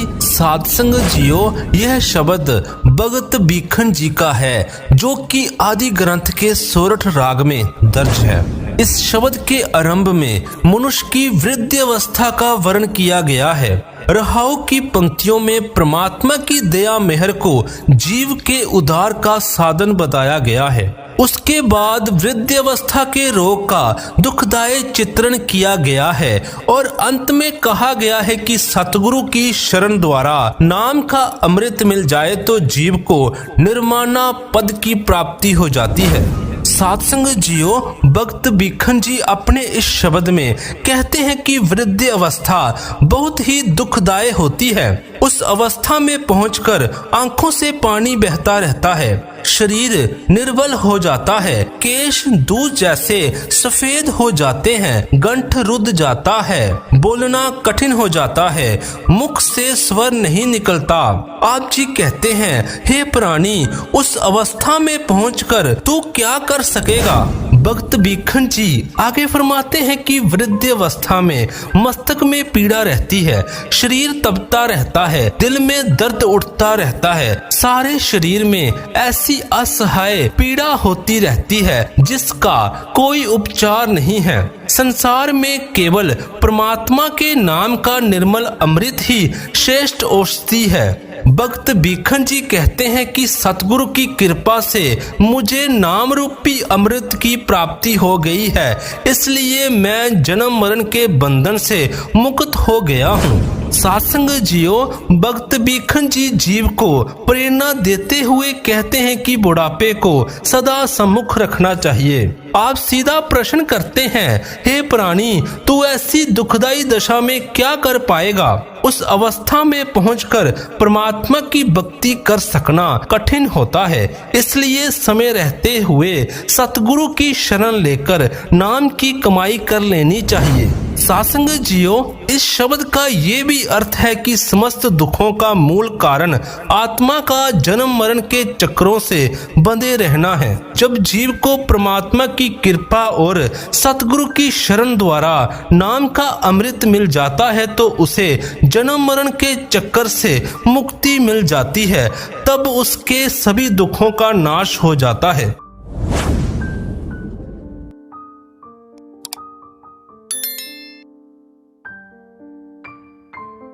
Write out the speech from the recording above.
जी साध संगत जियो, यह शब्द भगत बीखन जी का है जो कि आदि ग्रंथ के सोरठ राग में दर्ज है। इस शब्द के आरंभ में मनुष्य की वृद्धावस्था का वर्णन किया गया है। रहाऊ की पंक्तियों में परमात्मा की दया मेहर को जीव के उद्धार का साधन बताया गया है। उसके बाद वृद्धावस्था के रोग का दुखदायी चित्रण किया गया है और अंत में कहा गया है कि सतगुरु की शरण द्वारा नाम का अमृत मिल जाए तो जीव को निर्माणा पद की प्राप्ति हो जाती है। साध संगत जियो, भक्त बीखन जी अपने इस शब्द में कहते हैं कि वृद्ध अवस्था बहुत ही दुखदायी होती है। उस अवस्था में पहुंचकर आंखों से पानी बहता रहता है, शरीर निर्बल हो जाता है, केश दूध जैसे सफेद हो जाते हैं, कंठ रुध जाता है, बोलना कठिन हो जाता है, मुख से स्वर नहीं निकलता। आप जी कहते हैं, हे प्राणी, उस अवस्था में पहुंचकर तू क्या कर सकेगा। भक्त बीखन जी आगे फरमाते हैं कि वृद्ध अवस्था में मस्तक में पीड़ा रहती है, शरीर तपता रहता है, दिल में दर्द उठता रहता है, सारे शरीर में ऐसी असहाय पीड़ा होती रहती है जिसका कोई उपचार नहीं है। संसार में केवल परमात्मा के नाम का निर्मल अमृत ही श्रेष्ठ औषधि है। भक्त बीखन जी कहते हैं कि सतगुरु की कृपा से मुझे नाम रूपी अमृत की प्राप्ति हो गई है, इसलिए मैं जन्म मरण के बंधन से मुक्त हो गया हूँ। सत्संग जियो, भक्त बीखन जी जीव को प्रेरणा देते हुए कहते हैं कि बुढ़ापे को सदा सम्मुख रखना चाहिए। आप सीधा प्रश्न करते हैं, हे प्राणी, तू ऐसी दुखदाई दशा में क्या कर पाएगा। उस अवस्था में पहुंचकर परमात्मा की भक्ति कर सकना कठिन होता है, इसलिए समय रहते हुए सतगुरु की शरण लेकर नाम की कमाई कर लेनी चाहिए। सत्संग जियो, इस शब्द का ये भी अर्थ है कि समस्त दुखों का मूल कारण आत्मा का जन्म मरण के चक्रों से बंधे रहना है। जब जीव को परमात्मा की कृपा और सतगुरु की शरण द्वारा नाम का अमृत मिल जाता है तो उसे जन्म मरण के चक्कर से मुक्ति मिल जाती है, तब उसके सभी दुखों का नाश हो जाता है।